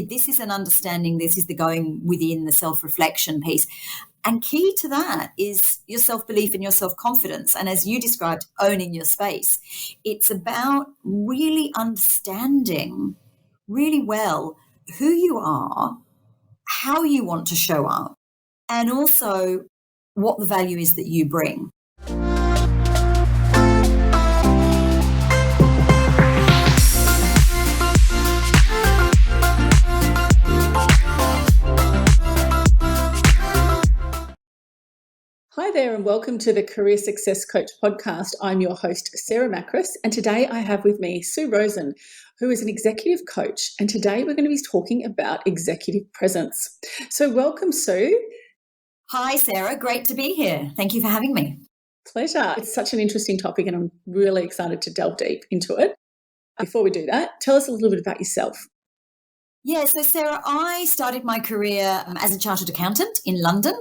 this is an understanding, this is the going within, the self-reflection piece. And key to that is your self-belief and your self-confidence. And as you described, owning your space. It's about really understanding really well who you are, how you want to show up, and also what the value is that you bring. Hi there and welcome to the Career Success Coach podcast. I'm your host, Sarah Makris, and today I have with me Sue Rosen, who is an executive coach, and today we're going to be talking about executive presence. So welcome, Sue. Hi, Sarah. Great to be here. Thank you for having me. Pleasure. It's such an interesting topic and I'm really excited to delve deep into it. Before we do that, tell us a little bit about yourself. Yeah, so Sarah, I started my career as a chartered accountant in London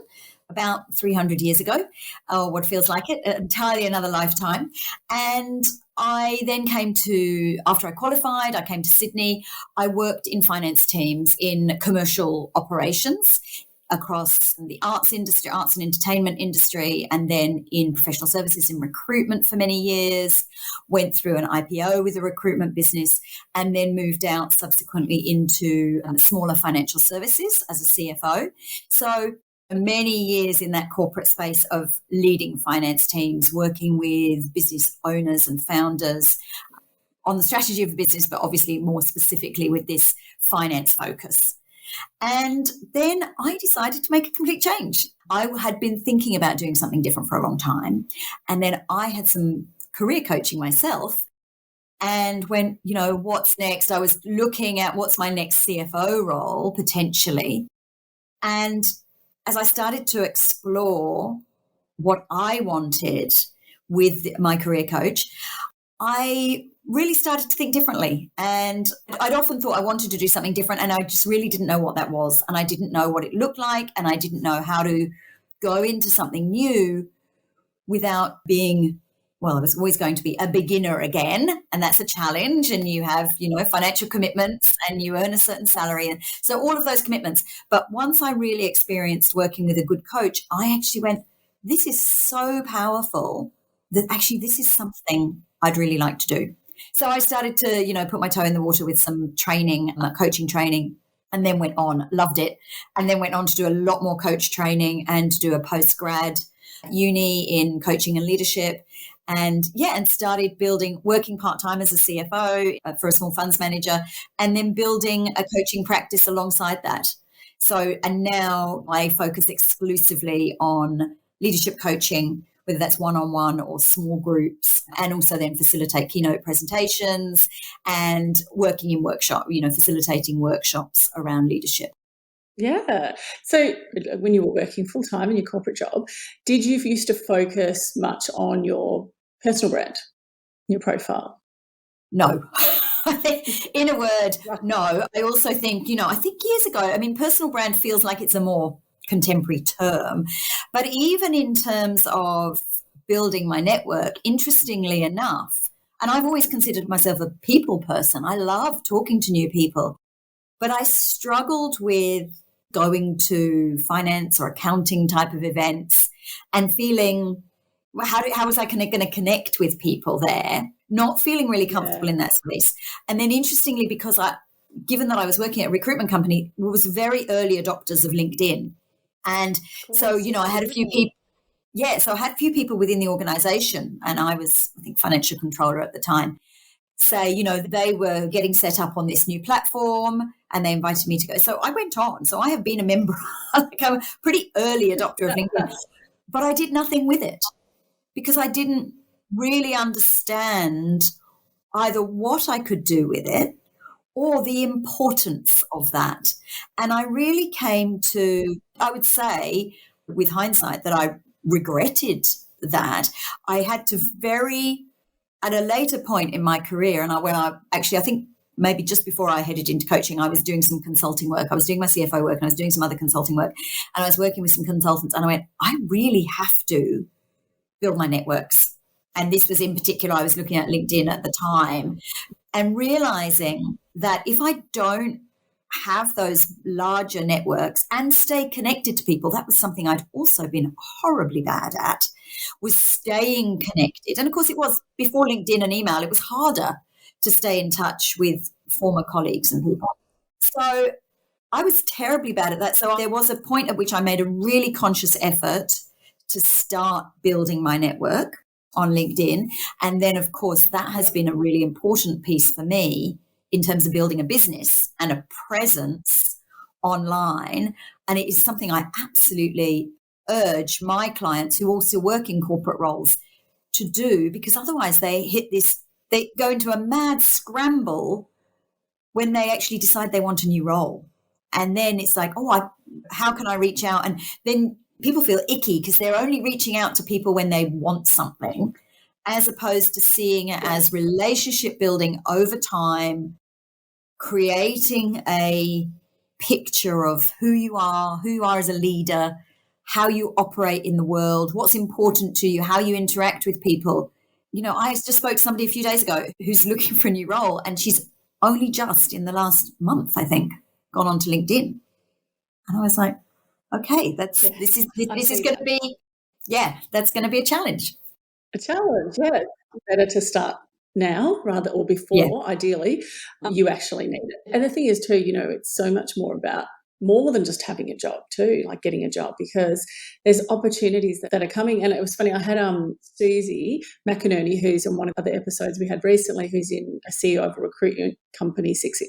about 300 years ago, or what feels like it, entirely another lifetime. And I then after I qualified, I came to Sydney. I worked in finance teams in commercial operations across the arts industry, arts and entertainment industry, and then in professional services in recruitment for many years, went through an IPO with a recruitment business, and then moved out subsequently into smaller financial services as a CFO. So many years in that corporate space of leading finance teams, working with business owners and founders on the strategy of the business, but obviously more specifically with this finance focus. And then I decided to make a complete change. I had been thinking about doing something different for a long time. And then I had some career coaching myself and went, what's next? I was looking at what's my next CFO role potentially. And as I started to explore what I wanted with my career coach, I really started to think differently. And I'd often thought I wanted to do something different, and I just really didn't know what that was. And I didn't know what it looked like, and I didn't know how to go into something new without being, I was always going to be a beginner again, and that's a challenge. And you have, financial commitments and you earn a certain salary. And so all of those commitments. But once I really experienced working with a good coach, I actually went, this is so powerful that actually this is something I'd really like to do. So I started to, put my toe in the water with some training, coaching training, and then loved it, and then went on to do a lot more coach training and to do a post-grad uni in coaching and leadership. And started working part-time as a CFO for a small funds manager, and then building a coaching practice alongside that. So, and now I focus exclusively on leadership coaching, whether that's one-on-one or small groups, and also then facilitate keynote presentations and working in facilitating workshops around leadership. Yeah. So when you were working full-time in your corporate job, did you used to focus much on your personal brand, your profile? No. In a word, no. I also think, I think years ago, personal brand feels like it's a more contemporary term. But even in terms of building my network, interestingly enough, and I've always considered myself a people person. I love talking to new people. But I struggled with going to finance or accounting type of events and feeling, how was I going to connect with people there? Not feeling really comfortable in that space. And then interestingly, because given that I was working at a recruitment company, we was very early adopters of LinkedIn. And so, I had a few people. Yeah, so I had a few people within the organization, and I was, I think, financial controller at the time, say, they were getting set up on this new platform and they invited me to go. So I went on. So I have been a member, like I'm a pretty early adopter of LinkedIn, but I did nothing with it because I didn't really understand either what I could do with it or the importance of that. And I really came to, I would say, with hindsight, that I regretted that. I had to at a later point in my career, and I think maybe just before I headed into coaching, I was doing some consulting work. I was doing my CFO work and I was doing some other consulting work, and I was working with some consultants, and I went, I really have to build my networks. And this was in particular, I was looking at LinkedIn at the time and realizing that if I don't have those larger networks and stay connected to people. That was something I'd also been horribly bad at, was staying connected. And of course, it was before LinkedIn and email, it was harder to stay in touch with former colleagues and people. So I was terribly bad at that. So there was a point at which I made a really conscious effort to start building my network on LinkedIn. And then, of course, that has been a really important piece for me in terms of building a business and a presence online. And it is something I absolutely urge my clients who also work in corporate roles to do, because otherwise they go into a mad scramble when they actually decide they want a new role. And then it's like, how can I reach out? And then people feel icky because they're only reaching out to people when they want something, as opposed to seeing it as relationship building over time, creating a picture of who you are as a leader, how you operate in the world, what's important to you, how you interact with people. I just spoke to somebody a few days ago who's looking for a new role, and she's only just in the last month, I think, gone onto LinkedIn. And I was like, okay, this is going to be, that's going to be a challenge. A challenge, yeah. Better to start now or before, ideally, you actually need it. And the thing is too, it's so much more than just having a job too, like getting a job, because there's opportunities that are coming. And it was funny, I had Susie McInerney, who's in one of the other episodes we had recently, who's in a CEO of a recruitment company, 6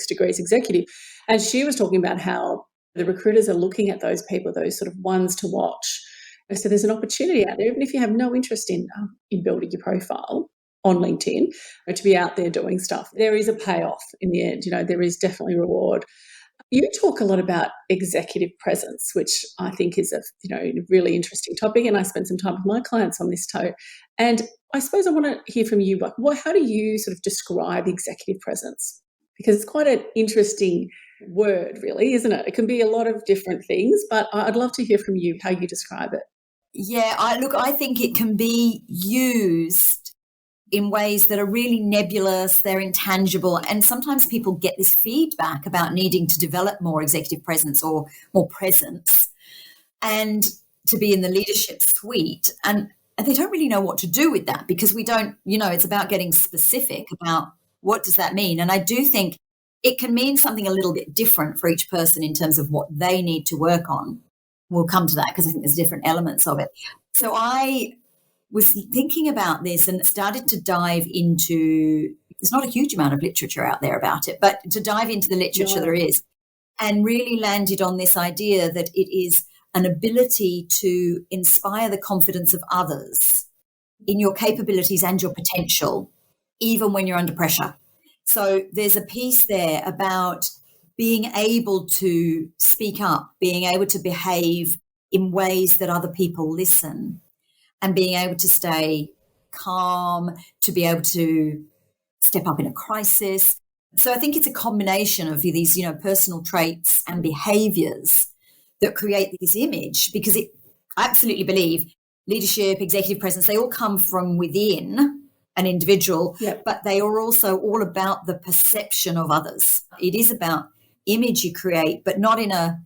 Degrees Executive, and she was talking about how the recruiters are looking at those people, those sort of ones to watch. So there's an opportunity out there, even if you have no interest in building your profile on LinkedIn, or to be out there doing stuff. There is a payoff in the end. There is definitely reward. You talk a lot about executive presence, which I think is a really interesting topic, and I spend some time with my clients on this too. And I suppose I want to hear from you, like, how do you sort of describe executive presence? Because it's quite an interesting word, really, isn't it? It can be a lot of different things, but I'd love to hear from you how you describe it. Yeah, I think it can be used in ways that are really nebulous, they're intangible, and sometimes people get this feedback about needing to develop more executive presence or more presence and to be in the leadership suite, and they don't really know what to do with that, because we don't, it's about getting specific about what does that mean. And I do think it can mean something a little bit different for each person in terms of what they need to work on. We'll come to that because I think there's different elements of it. So I was thinking about this and started to dive into, there's not a huge amount of literature out there about it, but to dive into the literature there is, and really landed on this idea that it is an ability to inspire the confidence of others in your capabilities and your potential, even when you're under pressure. So there's a piece there about being able to speak up, being able to behave in ways that other people listen, and being able to stay calm, to be able to step up in a crisis. So I think it's a combination of these, personal traits and behaviors that create this image, because I absolutely believe leadership, executive presence, they all come from within an individual, but they are also all about the perception of others. It is about image you create, but not in a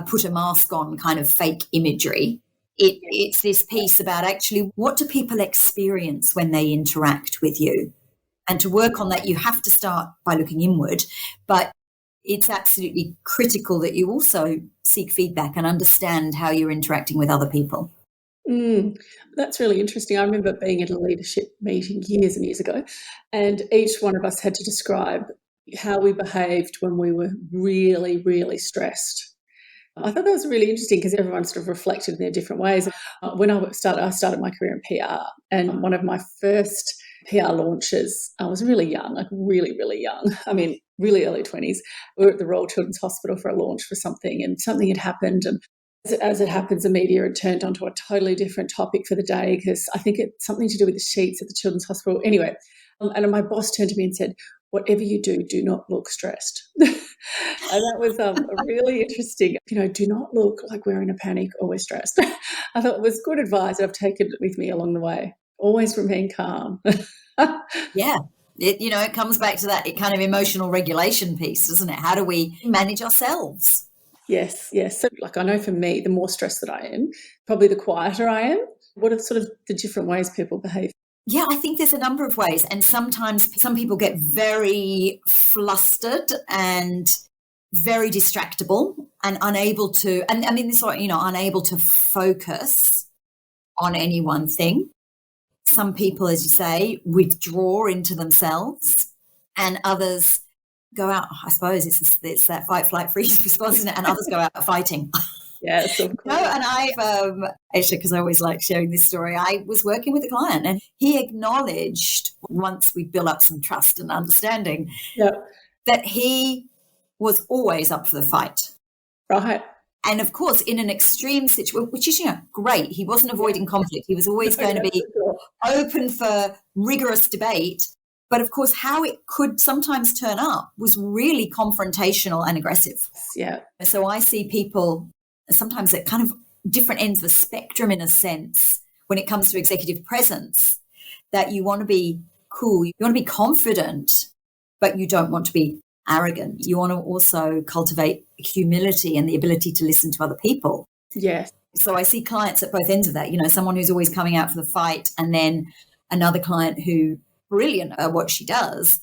put a mask on kind of fake imagery. It's this piece about actually what do people experience when they interact with you? And to work on that, you have to start by looking inward, but it's absolutely critical that you also seek feedback and understand how you're interacting with other people. That's really interesting. I remember being at a leadership meeting years and years ago, and each one of us had to describe how we behaved when we were really, really stressed. I thought that was really interesting because everyone sort of reflected in their different ways. When I started my career in PR, and one of my first PR launches, I was really young, like really, really young. I mean, really early 20s. We were at the Royal Children's Hospital for a launch for something, and something had happened, and as it happens, the media had turned onto a totally different topic for the day, because I think it's something to do with the sheets at the Children's Hospital. Anyway, and my boss turned to me and said, "Whatever you do not look stressed." And that was really interesting. Do not look like we're in a panic or we're stressed. I thought it was good advice. I've taken it with me along the way. Always remain calm. Yeah. It comes back to that kind of emotional regulation piece, doesn't it? How do we manage ourselves? Yes, yes. So, like, I know for me, the more stressed that I am, probably the quieter I am. What are sort of the different ways people behave? Yeah, I think there's a number of ways. And sometimes some people get very flustered and very distractible and unable to, and I mean, this, unable to focus on any one thing. Some people, as you say, withdraw into themselves, and others go out. I suppose it's that fight, flight, freeze response, isn't it? And others go out fighting. Yes, of course. No, and I actually, because I always like sharing this story, I was working with a client and he acknowledged, once we built up some trust and understanding, that he was always up for the fight. Right. And of course, in an extreme situation, which is, great, he wasn't avoiding conflict. He was always going to be open for rigorous debate. But of course, how it could sometimes turn up was really confrontational and aggressive. Yeah. So I see people sometimes at kind of different ends of the spectrum, in a sense, when it comes to executive presence, that you want to be cool, you want to be confident, but you don't want to be arrogant. You want to also cultivate humility and the ability to listen to other people. Yes. So I see clients at both ends of that, someone who's always coming out for the fight, and then another client who brilliant at what she does,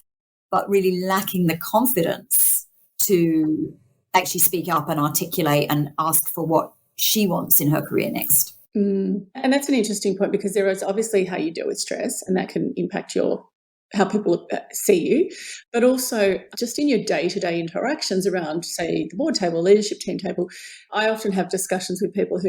but really lacking the confidence to actually speak up and articulate and ask for what she wants in her career next. And that's an interesting point, because there is obviously how you deal with stress, and that can impact how people see you, but also just in your day-to-day interactions around, say, the board table, leadership team table. I often have discussions with people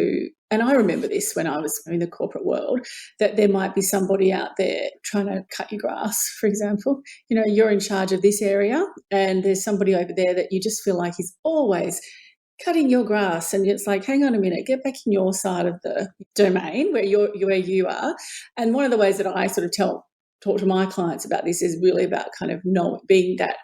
and I remember this when I was in the corporate world, that there might be somebody out there trying to cut your grass, for example. You're in charge of this area and there's somebody over there that you just feel like is always cutting your grass, and it's like, hang on a minute, get back in your side of the domain where you are. And one of the ways that I sort of talk to my clients about this is really about kind of being that,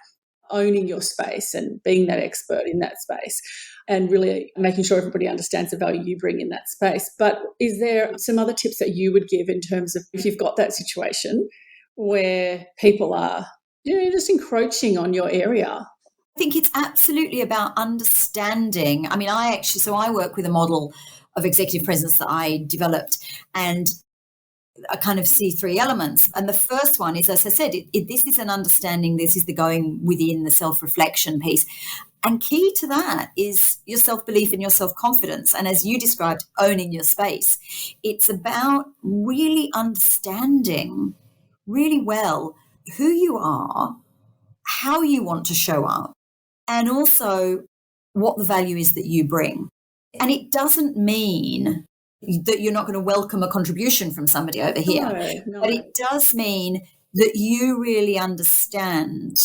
owning your space and being that expert in that space, and really making sure everybody understands the value you bring in that space. But is there some other tips that you would give in terms of, if you've got that situation where people are just encroaching on your area? I think it's absolutely about understanding. I mean, I work with a model of executive presence that I developed, and I kind of see three elements. And the first one is, as I said, this is an understanding. This is the going within, the self-reflection piece. And key to that is your self-belief and your self-confidence. And as you described, owning your space. It's about really understanding really well who you are, how you want to show up, and also what the value is that you bring. And it doesn't mean that you're not going to welcome a contribution from somebody over here. No. But it does mean that you really understand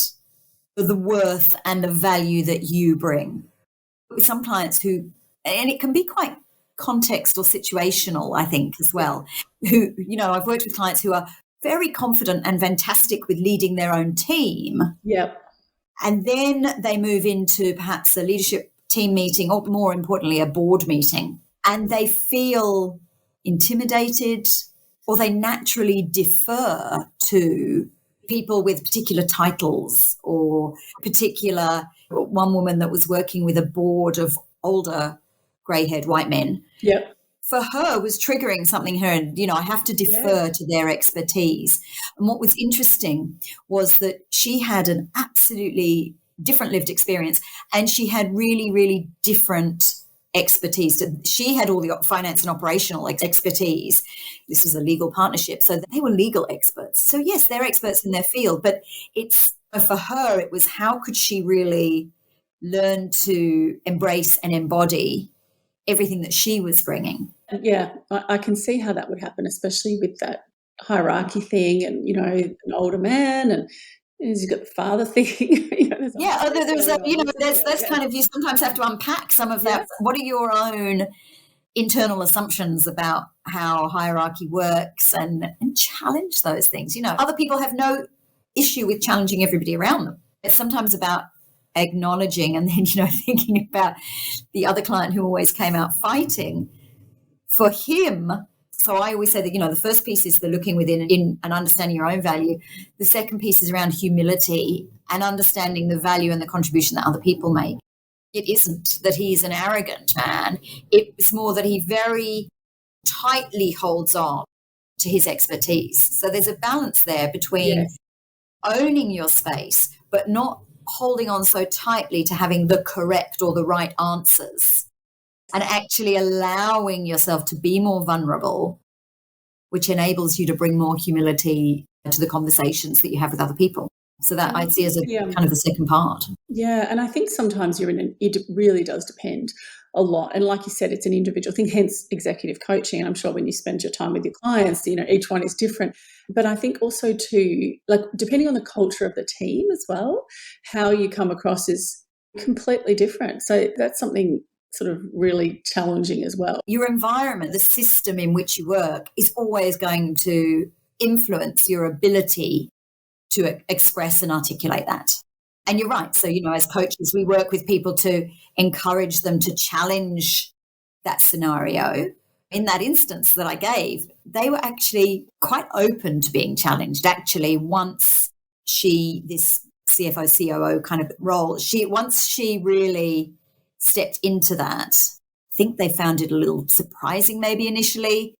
the worth and the value that you bring. With some clients and it can be quite context or situational, I think, as well, who, I've worked with clients who are very confident and fantastic with leading their own team. Yep. And then they move into perhaps a leadership team meeting, or more importantly, a board meeting, and they feel intimidated, or they naturally defer to people with particular titles, or one woman that was working with a board of older grey-haired white men. Yep. For her was triggering something her, and, I have to defer to their expertise. And what was interesting was that she had an absolutely different lived experience, and she had really, really different expertise. She had all the finance and operational expertise. This was a legal partnership, so they were legal experts. So yes, they're experts in their field, but for her, it was how could she really learn to embrace and embody everything that she was bringing. Yeah, I can see how that would happen, especially with that hierarchy thing, and an older man, and you've got the father thing. That's kind of, you sometimes have to unpack some of that. What are your own internal assumptions about how hierarchy works, and challenge those things? Other people have no issue with challenging everybody around them. It's sometimes about acknowledging, and then thinking about the other client who always came out fighting. For him, So I always say that, the first piece is the looking within in and understanding your own value. The second piece is around humility and understanding the value and the contribution that other people make. It isn't that he's an arrogant man. It's more that he very tightly holds on to his expertise. So there's a balance there between owning your space, but not holding on so tightly to having the correct or the right answers, and actually allowing yourself to be more vulnerable, which enables you to bring more humility to the conversations that you have with other people. So that I see as a kind of the second part. Yeah, and I think sometimes it really does depend a lot. And like you said, it's an individual thing, hence executive coaching. And I'm sure when you spend your time with your clients, each one is different. But I think also too, like depending on the culture of the team as well, how you come across is completely different. So that's something sort of really challenging as well. Your environment, the system in which you work, is always going to influence your ability to express and articulate that. And you're right. So, as coaches, we work with people to encourage them to challenge that scenario. In that instance that I gave, they were actually quite open to being challenged. Actually, once this CFO, COO kind of role, once she really stepped into that, I think they found it a little surprising maybe initially,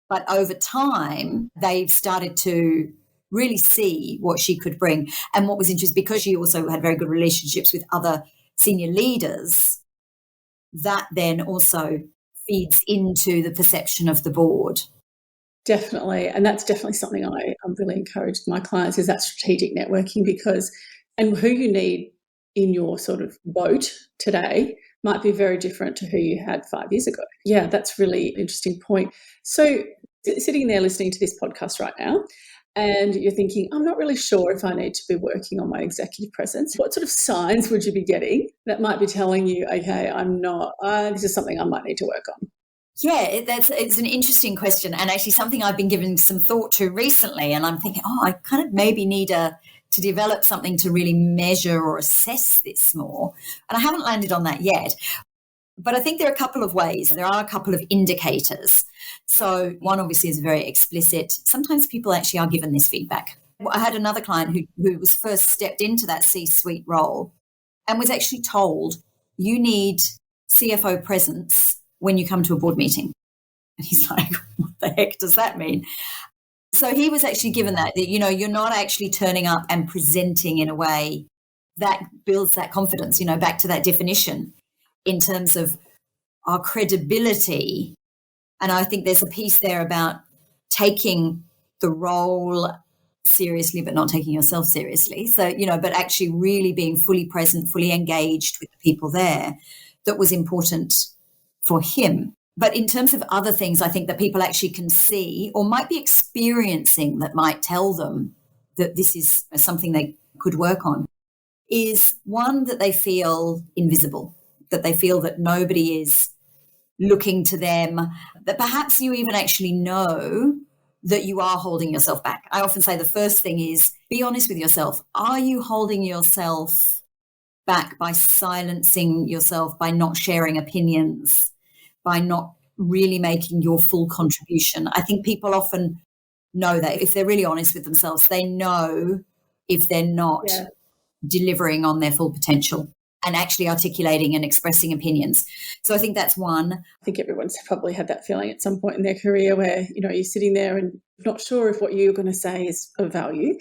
but over time, they've started to really see what she could bring. And what was interesting, because she also had very good relationships with other senior leaders, that then also feeds into the perception of the board. Definitely. And that's definitely something I'm really encouraged my clients is that strategic networking, and who you need in your sort of boat today might be very different to who you had 5 years ago. Yeah, that's really interesting point. So sitting there listening to this podcast right now, and you're thinking, I'm not really sure if I need to be working on my executive presence, what sort of signs would you be getting that might be telling you, okay, I'm not, this is something I might need to work on? Yeah, it's an interesting question, and actually something I've been giving some thought to recently, and I'm thinking, I kind of maybe need to develop something to really measure or assess this more. And I haven't landed on that yet. But I think there are a couple of ways. There are a couple of indicators. So one obviously is very explicit. Sometimes people actually are given this feedback. I had another client who was first stepped into that C-suite role and was actually told, you need CFO presence when you come to a board meeting. And he's like, what the heck does that mean? So he was actually given that, you're not actually turning up and presenting in a way that builds that confidence, back to that definition in terms of our credibility. And I think there's a piece there about taking the role seriously, but not taking yourself seriously. So, but actually really being fully present, fully engaged with the people there, that was important for him. But in terms of other things, I think that people actually can see or might be experiencing that might tell them that this is something they could work on, is one, that they feel invisible, that they feel that nobody is looking to them, that perhaps you even actually know that you are holding yourself back. I often say the first thing is be honest with yourself. Are you holding yourself back by silencing yourself, by not sharing opinions, by not really making your full contribution? I think people often know that if they're really honest with themselves, they know if they're not delivering on their full potential and actually articulating and expressing opinions. So I think that's one. I think everyone's probably had that feeling at some point in their career where, you're sitting there and not sure if what you're going to say is of value.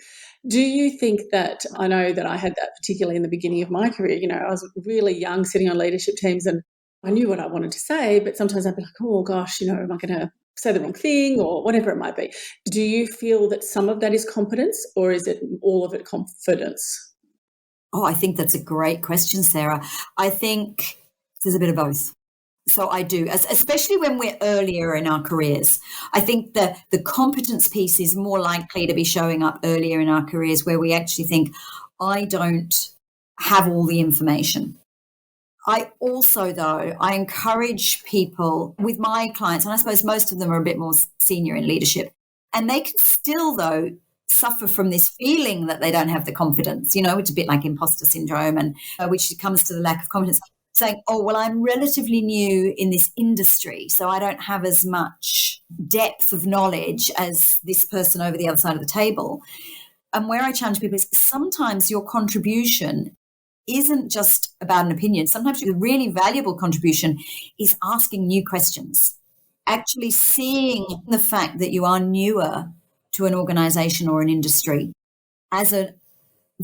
Do you think that, I know that I had that particularly in the beginning of my career, I was really young sitting on leadership teams and I knew what I wanted to say, but sometimes I'd be like, oh gosh, am I going to say the wrong thing or whatever it might be. Do you feel that some of that is competence or is it all of it confidence? Oh, I think that's a great question, Sarah. I think there's a bit of both. So I do, especially when we're earlier in our careers. I think the competence piece is more likely to be showing up earlier in our careers where we actually think, I don't have all the information. I also, though, I encourage people with my clients, and I suppose most of them are a bit more senior in leadership, and they can still, though, suffer from this feeling that they don't have the confidence, which is a bit like imposter syndrome, and which comes to the lack of confidence, saying, oh, well, I'm relatively new in this industry, so I don't have as much depth of knowledge as this person over the other side of the table. And where I challenge people is sometimes your contribution isn't just about an opinion. Sometimes the really valuable contribution is asking new questions, actually seeing the fact that you are newer to an organization or an industry as a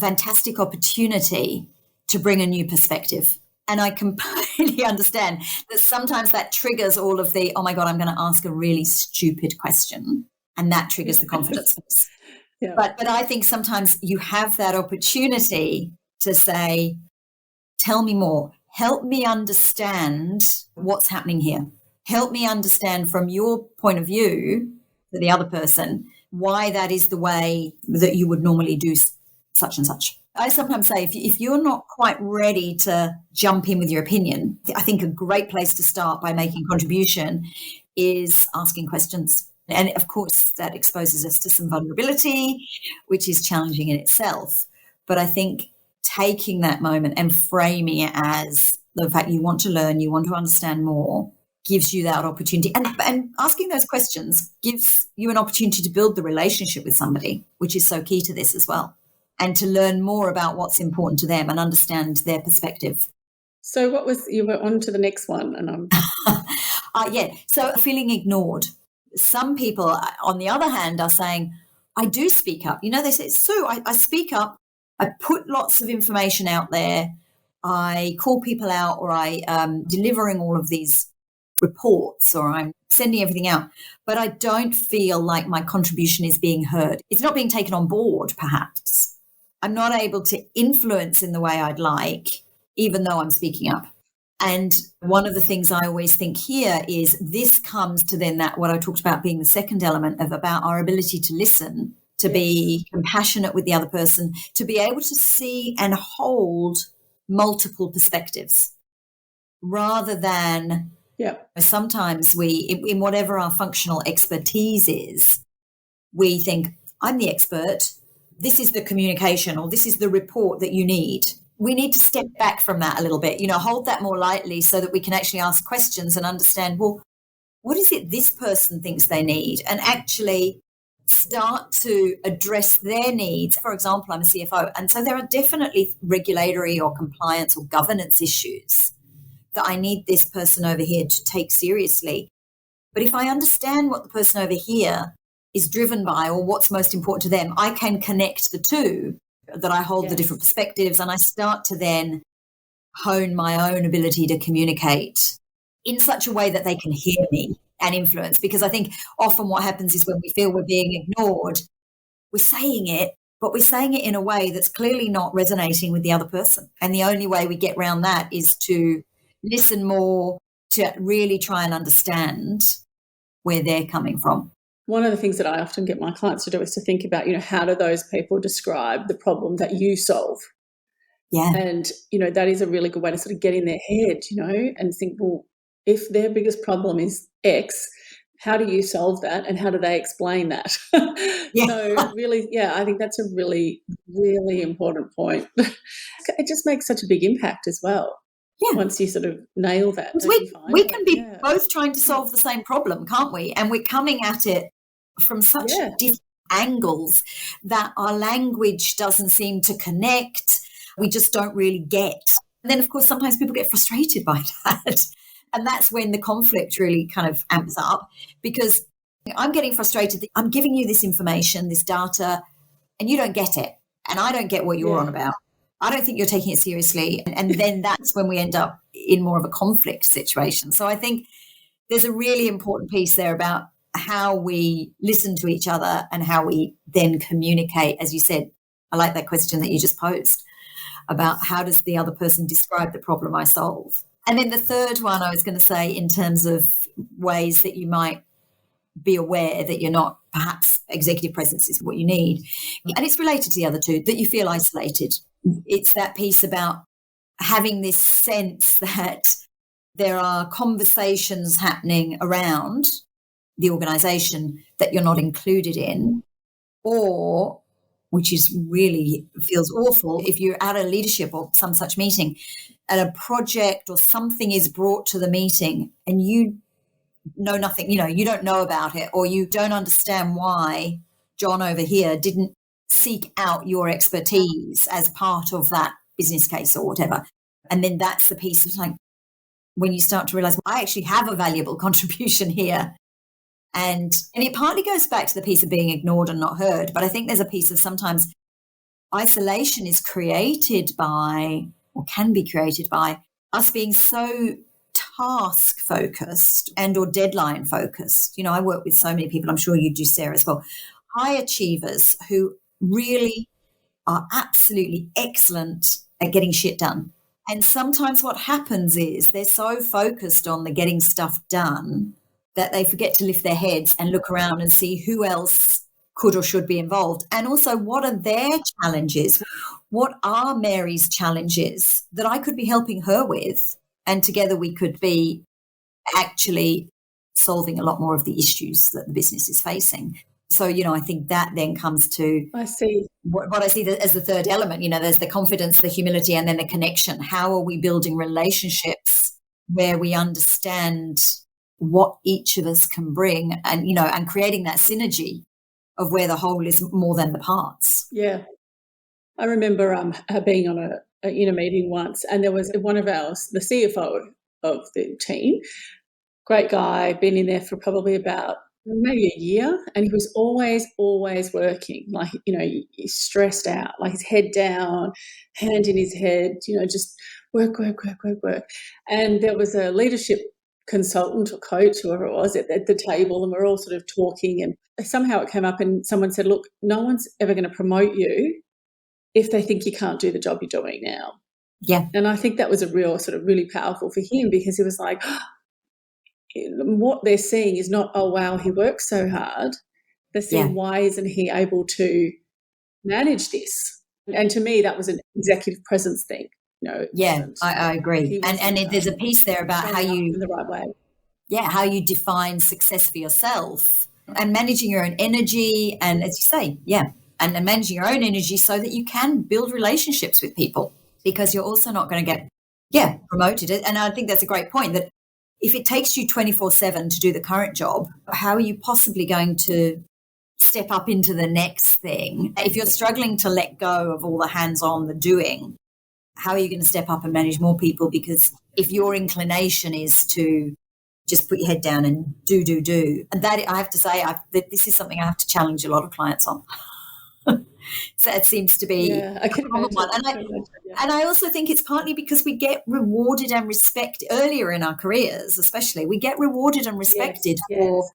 fantastic opportunity to bring a new perspective. And I completely understand that sometimes that triggers all of the, oh my God, I'm going to ask a really stupid question. And that triggers the confidence. Yeah. But I think sometimes you have that opportunity to say, tell me more, help me understand what's happening here. Help me understand from your point of view, for the other person, why that is the way that you would normally do such and such. I sometimes say if you're not quite ready to jump in with your opinion, I think a great place to start by making a contribution is asking questions. And of course, that exposes us to some vulnerability, which is challenging in itself. But I think taking that moment and framing it as the fact you want to learn, you want to understand more, gives you that opportunity. And asking those questions gives you an opportunity to build the relationship with somebody, which is so key to this as well, and to learn more about what's important to them and understand their perspective. So you were on to the next one, and I'm so feeling ignored. Some people, on the other hand, are saying, I do speak up. They say, Sue, I speak up. I put lots of information out there. I call people out, or I'm delivering all of these reports, or I'm sending everything out. But I don't feel like my contribution is being heard. It's not being taken on board, perhaps. I'm not able to influence in the way I'd like, even though I'm speaking up. And one of the things I always think here is this comes to then that what I talked about being the second element of about our ability to listen, to be compassionate with the other person, to be able to see and hold multiple perspectives rather than sometimes we, in whatever our functional expertise is, we think, I'm the expert, this is the communication, or this is the report that you need. We need to step back from that a little bit, hold that more lightly so that we can actually ask questions and understand, well, what is it this person thinks they need? And actually start to address their needs. For example, I'm a CFO, and so there are definitely regulatory or compliance or governance issues that I need this person over here to take seriously. But if I understand what the person over here is driven by or what's most important to them, I can connect the two, that I hold the different perspectives, and I start to then hone my own ability to communicate in such a way that they can hear me and influence. Because I think often what happens is when we feel we're being ignored, we're saying it, but we're saying it in a way that's clearly not resonating with the other person. And the only way we get around that is to listen more, to really try and understand where they're coming from. One of the things that I often get my clients to do is to think about, how do those people describe the problem that you solve? Yeah. And, that is a really good way to sort of get in their head, and think, well, if their biggest problem is X, how do you solve that and how do they explain that? Yeah. So really, I think that's a really, really important point. It just makes such a big impact as well. Yeah. Once you sort of nail that. We can be both trying to solve the same problem, can't we? And we're coming at it from such different angles that our language doesn't seem to connect. We just don't really get. And then, of course, sometimes people get frustrated by that. And that's when the conflict really kind of amps up, because I'm getting frustrated that I'm giving you this information, this data, and you don't get it. And I don't get what you're on about. I don't think you're taking it seriously. And then that's when we end up in more of a conflict situation. So I think there's a really important piece there about how we listen to each other and how we then communicate. As you said, I like that question that you just posed about how does the other person describe the problem I solve? And then the third one I was going to say, in terms of ways that you might be aware that you're not, perhaps executive presence is what you need. And it's related to the other two, that you feel isolated. It's that piece about having this sense that there are conversations happening around the organisation that you're not included in, or, which is really feels awful, if you're at a leadership or some such meeting and a project or something is brought to the meeting and you know nothing, you don't know about it, or you don't understand why John over here didn't seek out your expertise as part of that business case or whatever. And then that's the piece of like, when you start to realize, well, I actually have a valuable contribution here. And it partly goes back to the piece of being ignored and not heard. But I think there's a piece of sometimes isolation is created by, or can be created by, us being so task focused and or deadline focused. I work with so many people, I'm sure you do, Sarah, as well, high achievers who really are absolutely excellent at getting shit done. And sometimes what happens is they're so focused on the getting stuff done that they forget to lift their heads and look around and see who else could or should be involved. And also, what are their challenges? What are Mary's challenges that I could be helping her with? And together we could be actually solving a lot more of the issues that the business is facing. So, I think that then comes to what I see as the third element. There's the confidence, the humility, and then the connection. How are we building relationships where we understand what each of us can bring, and, and creating that synergy of where the whole is more than the parts. Yeah. I remember being on a meeting once, and there was one of the CFO of the team, great guy, been in there for probably about maybe a year, and he was always working, like, he's stressed out, like his head down, hand in his head, just work. And there was a leadership consultant or coach, whoever it was, at the table, and we're all sort of talking, and somehow it came up and someone said, look, no one's ever going to promote you if they think you can't do the job you're doing now. Yeah. And I think that was a real sort of really powerful for him, because he was like, what they're seeing is not, oh, wow, he works so hard. They're seeing, why isn't he able to manage this? And to me, that was an executive presence thing. I agree. And there's a piece there about how you, in the right way. Yeah, how you define success for yourself and managing your own energy. And as you say, and then managing your own energy so that you can build relationships with people, because you're also not going to get promoted. And I think that's a great point, that if it takes you 24/7 to do the current job, how are you possibly going to step up into the next thing? If you're struggling to let go of all the hands-on, the doing, how are you going to step up and manage more people? Because if your inclination is to just put your head down and do, and that, I have to say, this is something I have to challenge a lot of clients on. So it seems to be I can imagine. One. And I also think it's partly because we get rewarded and respected earlier in our careers, especially. We get rewarded and respected for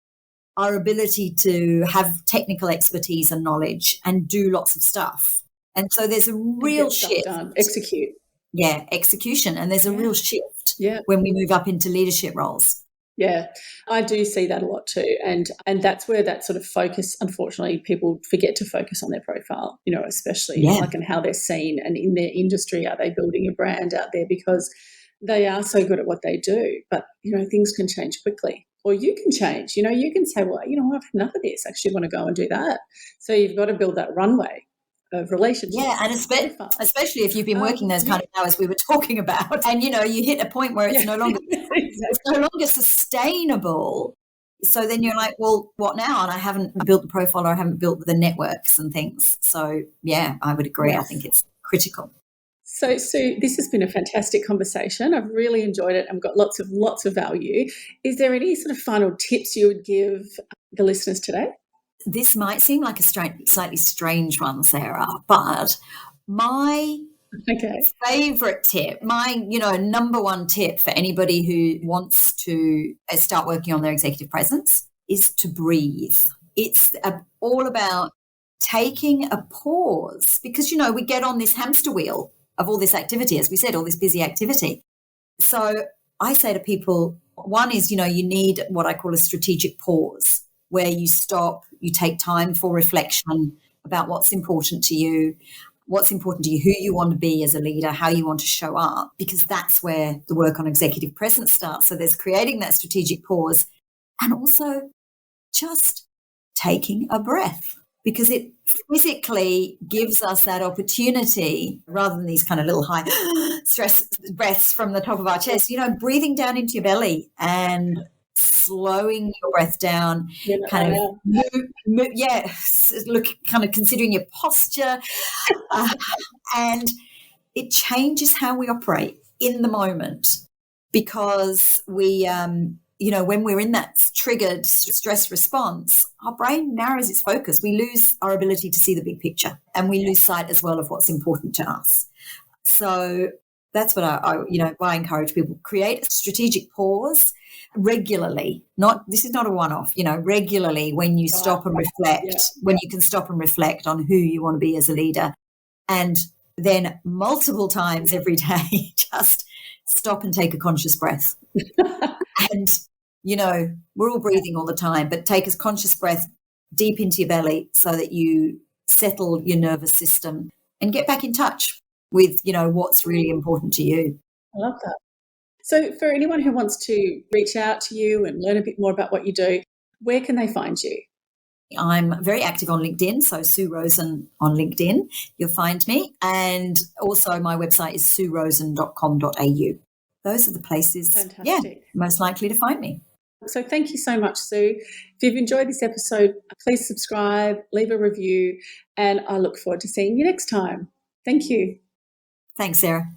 our ability to have technical expertise and knowledge and do lots of stuff. And so there's a real shift. Execute. Yeah, execution. And there's a real shift when we move up into leadership roles. Yeah, I do see that a lot too. And that's where that sort of focus, unfortunately, people forget to focus on their profile, especially like in how they're seen, and in their industry, are they building a brand out there, because they are so good at what they do. But, things can change quickly, or you can change, you can say, well, I've had enough of this. I actually want to go and do that. So you've got to build that runway of relationships. Yeah, and especially if you've been working those kind of hours we were talking about, and you hit a point where it's no longer it's no longer sustainable. So then you're like, well, what now? And I haven't built the profile, or I haven't built the networks and things. So I would agree. Yes. I think it's critical. So Sue, this has been a fantastic conversation. I've really enjoyed it. I've got lots of value. Is there any sort of final tips you would give the listeners today? This might seem like a slightly strange one, Sarah, but my favorite tip, my number one tip for anybody who wants to start working on their executive presence is to breathe. It's all about taking a pause, because we get on this hamster wheel of all this activity, as we said, all this busy activity. So I say to people, one is, you need what I call a strategic pause, where you stop, you take time for reflection about what's important to you, who you want to be as a leader, how you want to show up, because that's where the work on executive presence starts. So there's creating that strategic pause, and also just taking a breath, because it physically gives us that opportunity, rather than these kind of little high stress breaths from the top of our chest, breathing down into your belly and slowing your breath down, kind of kind of considering your posture, and it changes how we operate in the moment, because we, when we're in that triggered stress response, our brain narrows its focus. We lose our ability to see the big picture, and we lose sight as well of what's important to us. So that's what I encourage people: create a strategic pause regularly. This is not a one-off. Regularly, when you stop and reflect, when you can stop and reflect on who you want to be as a leader, and then multiple times every day, just stop and take a conscious breath. And, we're all breathing all the time, but take a conscious breath deep into your belly so that you settle your nervous system and get back in touch with, what's really important to you. I love that. So for anyone who wants to reach out to you and learn a bit more about what you do, where can they find you? I'm very active on LinkedIn, so Sue Rosen on LinkedIn. You'll find me. And also my website is suerosen.com.au. Those are the places, most likely to find me. So thank you so much, Sue. If you've enjoyed this episode, please subscribe, leave a review, and I look forward to seeing you next time. Thank you. Thanks, Sarah.